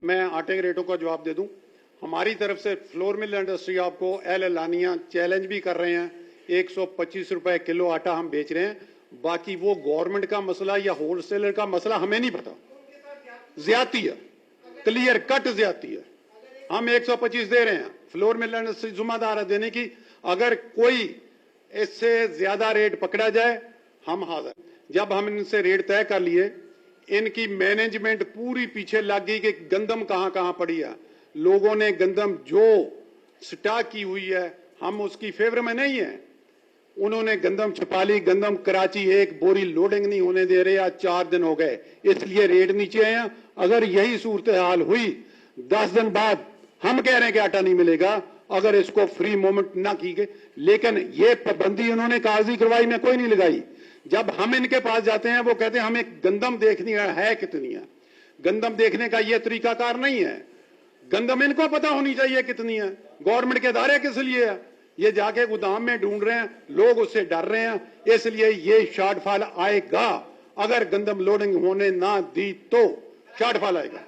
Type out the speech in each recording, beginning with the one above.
मैं आटे के रेटों का जवाब दे दूं। हमारी तरफ से फ्लोर मिल इंडस्ट्री आपको एलानिया चैलेंज भी कर रहे हैं। 125 रुपए किलो आटा हम बेच रहे हैं। बाकी वो गवर्नमेंट का मसला या होलसेलर का मसला हमें नहीं पता। ज्यादती है, क्लियर कट ज्यादती है। हम 125 दे रहे हैं, फ्लोर मिल इंडस्ट्री जिम्मेदार है देने की। अगर कोई इससे ज्यादा रेट पकड़ा जाए हम हाजिर। जब हम इनसे रेट तय कर लिए, इनकी मैनेजमेंट पूरी पीछे लग गई कि गंदम कहां कहां पड़ी है। लोगों ने गंदम जो स्टॉक की हुई है, हम उसकी फेवर में नहीं है। उन्होंने गंदम छुपा ली। गंदम कराची एक बोरी लोडिंग नहीं होने दे रहे। आज 4 दिन हो गए, इसलिए रेट नीचे आए हैं। अगर यही सूरत हाल हुई 10 दिन बाद हम कह रहे हैं कि आटा नहीं मिलेगा अगर इसको फ्री मूवमेंट ना की गई। लेकिन ये पाबंदी उन्होंने कागजी कार्रवाई में कोई नहीं लगाई। जब हम इनके पास जाते हैं वो कहते हैं हमें गंदम देखनी है कितनी है। गंदम देखने का ये तरीकाकार नहीं है। गंदम इनको पता होनी चाहिए कितनी है। गवर्नमेंट के अदारे किस लिए है? ये जाके गोदाम में ढूंढ रहे हैं, लोग उससे डर रहे हैं। इसलिए ये शॉर्टफॉल आएगा। अगर गंदम लोडिंग होने ना दी तो शॉर्टफॉल आएगा।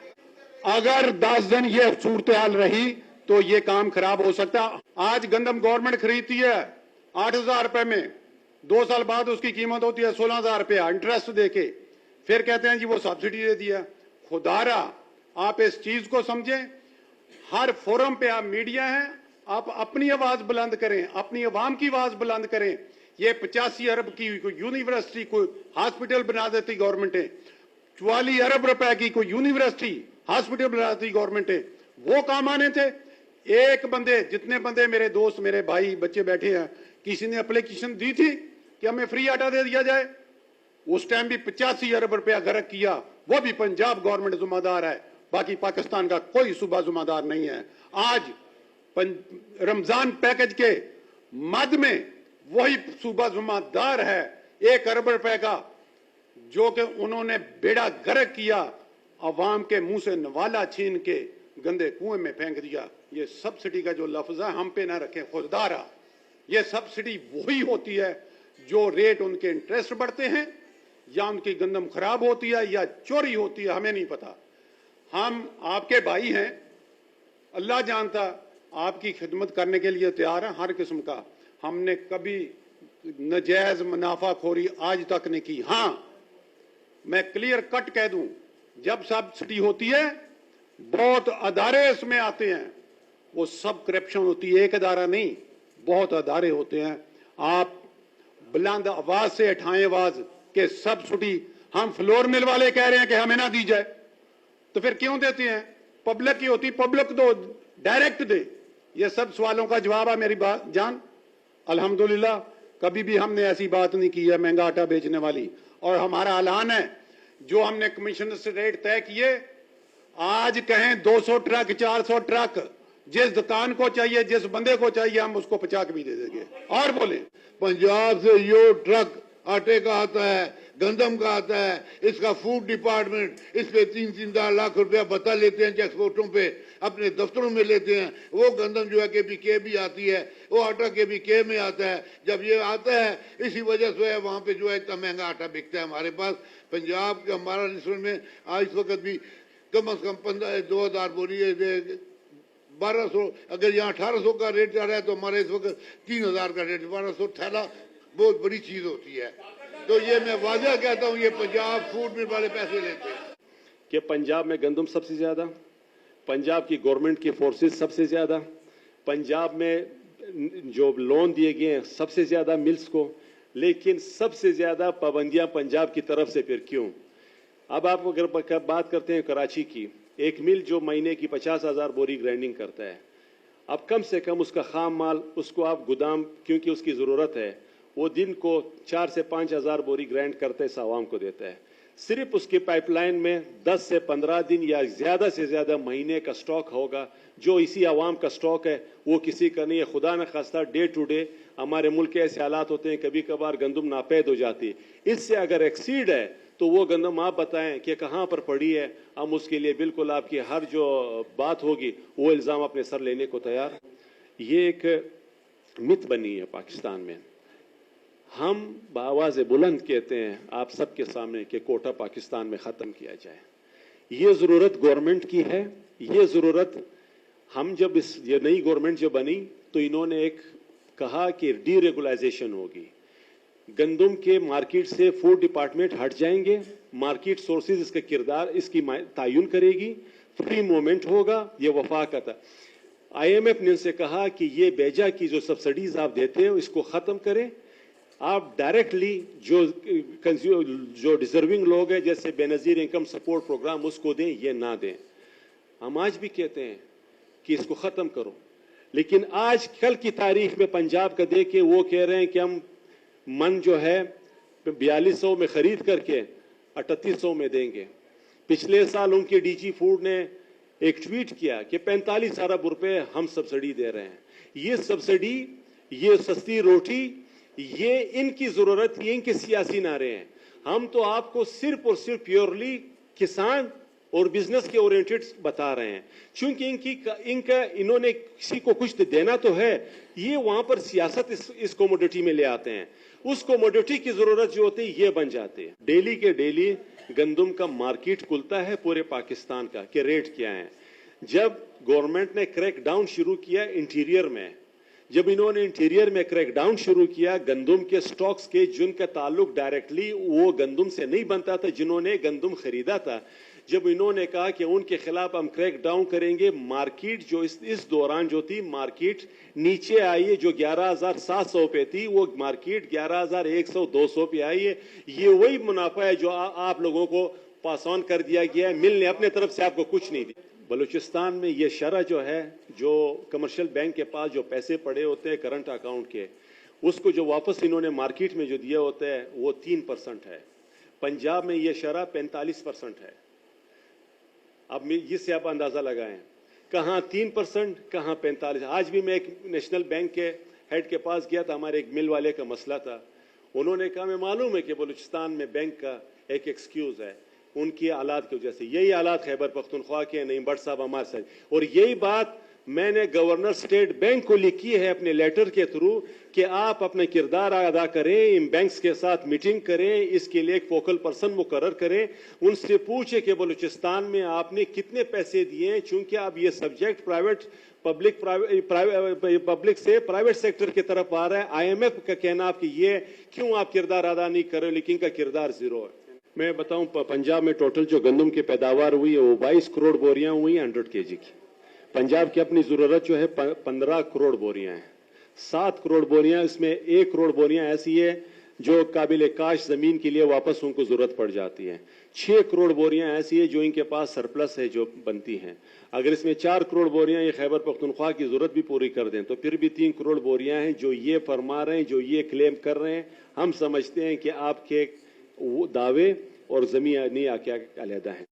अगर 10 दिन ये सूरत हाल रही तो ये काम खराब हो सकता है। आज गंदम गवर्नमेंट खरीदती है 8,000 रुपए में, 2 साल बाद उसकी कीमत होती है 16,000 रुपया इंटरेस्ट देके। फिर कहते हैं जी वो सब्सिडी दे दिया। खुदारा आप इस चीज को समझें। हर फोरम पे आप मीडिया हैं, आप अपनी आवाज बुलंद करें, अपनी आवाम की आवाज बुलंद करें। ये 85 अरब की कोई यूनिवर्सिटी, कोई हॉस्पिटल बना देती गवर्नमेंट है। 44 अरब रुपए की कोई यूनिवर्सिटी, हॉस्पिटल बना देती गवर्नमेंट है। वो काम आने थे। एक बंदे, जितने बंदे मेरे दोस्त, मेरे भाई, बच्चे बैठे हैं, किसी ने एप्लीकेशन दी थी कि हमें फ्री आटा दे दिया जाए? उस टाइम भी 85 अरब रुपया गर्क किया। वो भी पंजाब गवर्नमेंट जिम्मेदार है, बाकी पाकिस्तान का कोई सूबा जिम्मेदार नहीं है। आज रमजान पैकेज के मद में वही सूबा जिम्मेदार है 1 अरब रुपए का, जो कि उन्होंने बेड़ा गर्क किया, अवाम के मुंह से नवाला छीन के गंदे कुएं में फेंक दिया। ये सब्सिडी का जो लफ्ज है हम पे ना रखें खुदारा। ये सब्सिडी वही होती है जो रेट उनके इंटरेस्ट बढ़ते हैं, या उनकी गंदम खराब होती है, या चोरी होती है, हमें नहीं पता। हम आपके भाई हैं, अल्लाह जानता, आपकी खिदमत करने के लिए तैयार है हर किस्म का। हमने कभी नजायज मुनाफाखोरी आज तक नहीं की। हां, मैं क्लियर कट कह दूं, जब सब्सिडी होती है बहुत अदारे इसमें आते हैं, वो सब करप्शन होती है। एक अदारा नहीं, बहुत अदारे होते हैं। आप बुलंद आवाज से उठाएं आवाज कि सब्सिडी हम फ्लोर मिल वाले कह रहे हैं कि हमें ना दी जाए, तो फिर क्यों देते हैं? पब्लिक की होती, पब्लिक दो, डायरेक्ट दे। ये सब सवालों का जवाब है मेरी बात जान। अल्हम्दुलिल्लाह कभी भी हमने ऐसी बात नहीं की है महंगा आटा बेचने वाली। और हमारा ऐलान है, जो हमने कमीशन से रेट तय किए, आज कहें 200 ट्रक, 400 ट्रक, जिस दुकान को चाहिए, जिस बंदे को चाहिए, हम उसको 50 भी दे देंगे। और बोले पंजाब से यो ट्रक आटे का आता है, गंदम का आता है, इसका फूड डिपार्टमेंट इस पे 3-3 लाख रुपया बता लेते हैं एक्सपोर्टों पे, अपने दफ्तरों में लेते हैं। वो गंदम जो है के भी आती है, वो आटा के में आता है। जब ये आता है, इसी वजह से है वहाँ पे जो है इतना महंगा आटा बिकता है हमारे पास। पंजाब का हमारा रिश्वत में आज इस वक्त भी कम अज कम 2000 बोरी 1200, अगर यहाँ 1800 का रेट जा रहा है तो हमारे इस वक्त 3000 का रेट, 1200 थैला बहुत बड़ी चीज होती है। तो ये मैं वाज़ेह कहता हूँ, ये पंजाब फूड मिल वाले पैसे लेते हैं कि पंजाब में गंदम सबसे ज्यादा, पंजाब की गवर्नमेंट की फोर्सेस सबसे ज्यादा, पंजाब में जो लोन दिए गए हैं सबसे ज्यादा मिल्स को, लेकिन सबसे ज्यादा पाबंदियां पंजाब की तरफ से। फिर क्यों? अब आप अगर बात करते हैं कराची की, एक मिल जो महीने की 50,000 बोरी ग्राइंडिंग करता है, अब कम से कम उसका खाम माल, उसको आप गोदाम, क्योंकि उसकी ज़रूरत है, वो दिन को 4 से 5,000 बोरी ग्राइंड करते इस आवाम को देता है। सिर्फ उसकी पाइपलाइन में 10 से 15 दिन या ज़्यादा से ज़्यादा महीने का स्टॉक होगा, जो इसी आवाम का स्टॉक है, वो किसी का नहीं है। खुदा न खास्ता डे टू डे हमारे मुल्क के ऐसे हालात होते हैं, कभी कभार गंदम नापैद हो जाती है। इससे अगर एक्सीड है तो वो गंदम आप बताएं कि कहाँ पर पड़ी है, हम उसके लिए बिल्कुल आपकी हर जो बात होगी वो इल्ज़ाम अपने सर लेने को तैयार। ये एक मिथ बनी है पाकिस्तान में। हम बावाज़ बुलंद कहते हैं आप सबके सामने कि कोटा पाकिस्तान में ख़त्म किया जाए। ये जरूरत गवर्नमेंट की है। ये जरूरत हम जब ये नई गवर्नमेंट जब बनी तो इन्होंने एक कहा कि डीरेगुलाइजेशन होगी, गंदम के मार्केट से फूड डिपार्टमेंट हट जाएंगे, मार्केट सोर्सेज इसका किरदार इसकी तायुन करेगी, फ्री मूवमेंट होगा। ये वफाक था। IMF ने उनसे कहा कि ये बेजा की जो सब्सिडीज आप देते हो इसको खत्म करें, आप डायरेक्टली जो डिजर्विंग लोग हैं जैसे बेनजीर इनकम सपोर्ट प्रोग्राम उसको दें, ये ना दें। हम आज भी कहते हैं कि इसको खत्म करो, लेकिन आज कल की तारीख में पंजाब का देख के वो कह रहे हैं कि हम मन जो है 4200 में खरीद करके 3800 में देंगे। पिछले साल उनके DG फूड ने एक ट्वीट किया कि 45 अरब रुपए हम सब्सिडी दे रहे हैं। ये सब्सिडी, ये सस्ती रोटी, ये इनकी जरूरत, ये इनके सियासी नारे हैं। हम तो आपको सिर्फ और सिर्फ प्योरली किसान और बिजनेस के ओरिएंटेड बता रहे हैं, क्योंकि इन्होंने किसी को कुछ देना तो है, ये वहां पर सियासत इस कमोडिटी में ले आते हैं। उस कमोडिटी की जरूरत जो होती है ये बन जाते हैं। डेली के डेली गंदम का मार्केट खुलता है पूरे पाकिस्तान का कि रेट क्या है। जब गवर्नमेंट ने क्रैक डाउन शुरू किया इंटीरियर में, जब इन्होंने इंटीरियर में क्रैक डाउन शुरू किया गंदम के स्टॉक्स के जिनका ताल्लुक डायरेक्टली वो गंदम से नहीं बनता था, जिन्होंने गंदम खरीदा था, जब इन्होंने कहा कि उनके खिलाफ हम क्रैक डाउन करेंगे, मार्केट जो इस दौरान जो थी मार्केट नीचे आई है, जो 11,700 पे थी वो मार्केट 11,100 200 पे आई है। ये वही मुनाफा है जो आप लोगों को पास ऑन कर दिया गया है, मिल ने अपने तरफ से आपको कुछ नहीं दिया। बलूचिस्तान में ये शरह जो है, जो कमर्शियल बैंक के पास जो पैसे पड़े होते हैं करंट अकाउंट के, उसको जो वापस इन्होंने मार्केट में जो दिया होता है वो 3% है। पंजाब में ये शरह 45% है। अब इससे आप अंदाजा लगाएं, कहां 3% कहां 45। आज भी मैं एक नेशनल बैंक के हेड के पास गया था, हमारे एक मिल वाले का मसला था। उन्होंने कहा मैं मालूम है कि बलूचिस्तान में बैंक का एक एक्सक्यूज है उनकी हालात की वजह से, यही हालात खैबर पख्तूनख्वा के नहीं बट साहब हमारे साथ। और यही बात मैंने गवर्नर स्टेट बैंक को लिखी है अपने लेटर के थ्रू कि आप अपना किरदार अदा करें, इन बैंक्स के साथ मीटिंग करें, इसके लिए एक फोकल पर्सन मुकर्रर करें, उनसे पूछे कि बलूचिस्तान में आपने कितने पैसे दिए, चूंकि अब ये सब्जेक्ट पब्लिक से प्राइवेट सेक्टर की तरफ आ रहा है। IMF का कहना कि ये क्यों आप किरदार अदा नहीं कर रहे, लेकिन का किरदार जीरो है। मैं बताऊं पंजाब में टोटल जो गंदम की पैदावार हुई है वो 22 करोड़ बोरियां हुई हैं 100 kg की। पंजाब की अपनी जरूरत जो है 15 करोड़ बोरियां हैं। 7 करोड़ बोरियां, इसमें 1 करोड़ बोरियां ऐसी है जो काबिल काश जमीन के लिए वापस उनको जरूरत पड़ जाती है। 6 करोड़ बोरियां ऐसी है जो इनके पास सरप्लस है जो बनती हैं। अगर इसमें 4 करोड़ बोरियां ये खैबर पख्तूनख्वा की जरूरत भी पूरी कर दें तो फिर भी 3 करोड़ बोरियां हैं जो ये फरमा रहे हैं, जो ये क्लेम कर रहे हैं। हम समझते हैं कि आपके दावे और जमीनी आकिया अलहदा है।